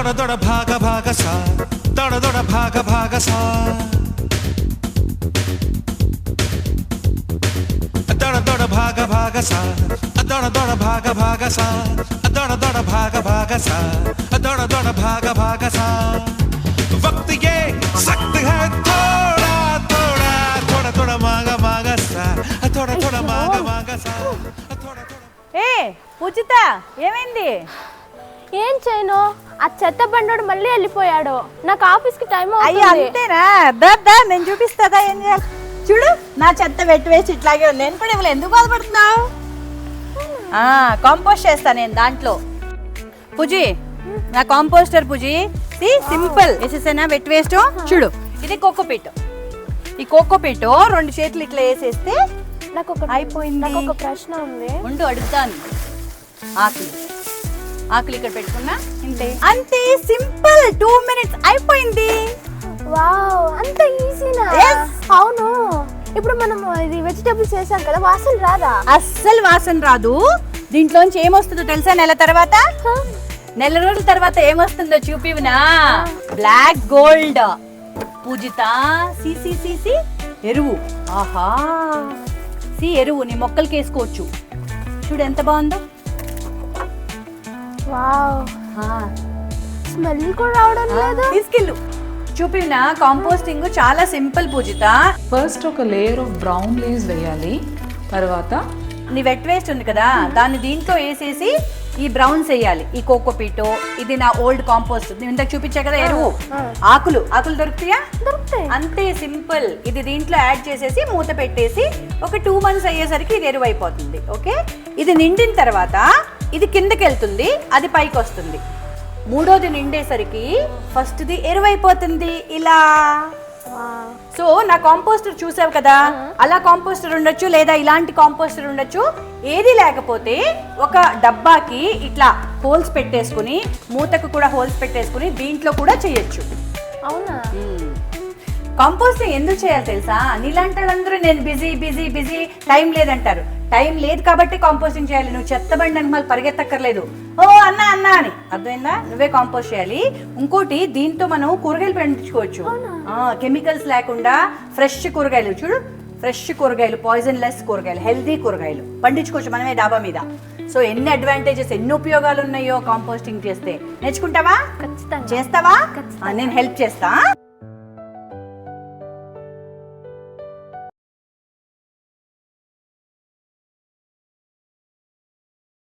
దొడ దొడ భాగ భాగ సా దొడ దొడ భాగ భాగ సా దొడ దొడ భాగ భాగ సా దొడ దొడ భాగ భాగ సా దొడ దొడ భాగ భాగ సా దొడ దొడ భాగ భాగ సా वक्त ये सख्त है थोड़ा थोड़ा थोड़ा थोड़ा मांगा मांगा सा थोड़ा थोड़ा मांगा मांगा सा थोड़ा थोड़ा ఏ పూజిత ఏమైంది? ఏం చేయను, ఆ చెత్త బండోడు మళ్ళీ వెళ్ళిపోయాడు. నాకు ఆఫీస్ కి టైం అయ్యో అవుతుంది. అంతేనా? దా నేను చూపిస్తాదా ఏం చేయాలి. చూడు నా చెత్త వెట్టి వేసి ఇట్లాగే ఉంది. నేను కూడా ఇవ్వలే. ఎందుకు బాధపడుతున్నావు? కాంపోస్ట్ చేస్తా నేను దాంట్లో. పూజి నా కాంపోస్టర్ పూజి సింపుల్ వేసేసేనా వెట్ వేస్ట్. చూడు ఇది కోకోపీట్. ఈ కోకోపీట్ 2 చేతులు ఇట్లా వేసేస్తే అయిపోయింది. నాకు ఒక ప్రశ్న ఉంది. ఉండు అడుగుతాను. ఆకులు ఇక్కడ పెట్టుకున్నా అంతే సింపుల్. 2 minutes అయిపోయింది. వావ్, అంత ఈజీనా? అవును. ఇప్పుడు మనం ఇది వెజిటేబుల్స్ చేసాం కదా, వాసన రాదా? అస్సలు వాసన రాదు. దీంట్లోంచి ఏమొస్తుందో తెలుసా? నెల రోజుల తర్వాత ఏమొస్తుందో చూపివునా? Black gold. పూజిత సి ఎరువు. ఆహా ఎరువు నీ మొక్కలకి వేసుకోవచ్చు. చూడు ఎంత బాగుందో. వావ్, స్మెల్ కూడా రావడం లేదు. తీసుకెళ్ళు చూపివునా? కాంపోస్టింగ్ చాలా సింపుల్ పూజిత. ఫస్ట్ ఒక లేయర్ ఆఫ్ బ్రౌన్ లీవ్స్ వేయాలి. తర్వాత నీ వెట్ వేస్ట్ ఉంది కదా, దాన్ని దీంట్లో వేసేసి ఈ బ్రౌన్స్ వేయాలి. ఈ కోకోపీటో ఇది నా ఓల్డ్ కాంపోస్ట్ ఇంతకు చూపించా కదా ఎరువు. ఆకులు దొరుకుతాయా? దొరుకుతాయి. అంతే సింపుల్. ఇది దీంట్లో యాడ్ చేసేసి మూత పెట్టేసి ఒక 2 months అయ్యేసరికి ఇది ఎరువు అయిపోతుంది. ఓకే, ఇది నిండిన తర్వాత ఇది కిందకి వెళ్తుంది, అది పైకి వస్తుంది. 3వది నిండేసరికి ఫస్ట్ది ఎరువు అయిపోతుంది ఇలా. సో నా కాంపోస్టర్ చూసావు కదా, అలా కాంపోస్టర్ ఉండొచ్చు లేదా ఇలాంటి కాంపోస్టర్ ఉండొచ్చు. ఏది లేకపోతే ఒక డబ్బాకి ఇట్లా హోల్స్ పెట్టేసుకుని, మూతకు కూడా హోల్స్ పెట్టేసుకుని దీంట్లో కూడా చేయొచ్చు. అవునా? కాంపోస్టింగ్ ఎందుకు చేయాలి తెలుసా? నీలాంటి వాళ్ళందరూ నేను బిజీ టైం లేదంటారు. టైం లేదు కాబట్టి కాంపోస్టింగ్ చేయాలి. నువ్వు చెత్త బండి మళ్ళీ పరిగెత్తక్కర్లేదు. ఓ అన్నా అని అర్థమైందా? నువ్వే కాంపోస్ట్ చేయాలి. ఇంకోటి దీంతో మనం కూరగాయలు పండించుకోవచ్చు. కెమికల్స్ లేకుండా ఫ్రెష్ కూరగాయలు. చూడు ఫ్రెష్ కూరగాయలు, పాయిజన్ లెస్ కూరగాయలు, హెల్దీ కూరగాయలు పండించుకోవచ్చు మనమే డాబా మీద. సో ఎన్ని అడ్వాంటేజెస్, ఎన్ని ఉపయోగాలు ఉన్నాయో కాంపోస్టింగ్ చేస్తే. నేర్చుకుంటావా? ఖచ్చితంగా. చేస్తావా? నేను హెల్ప్ చేస్తా.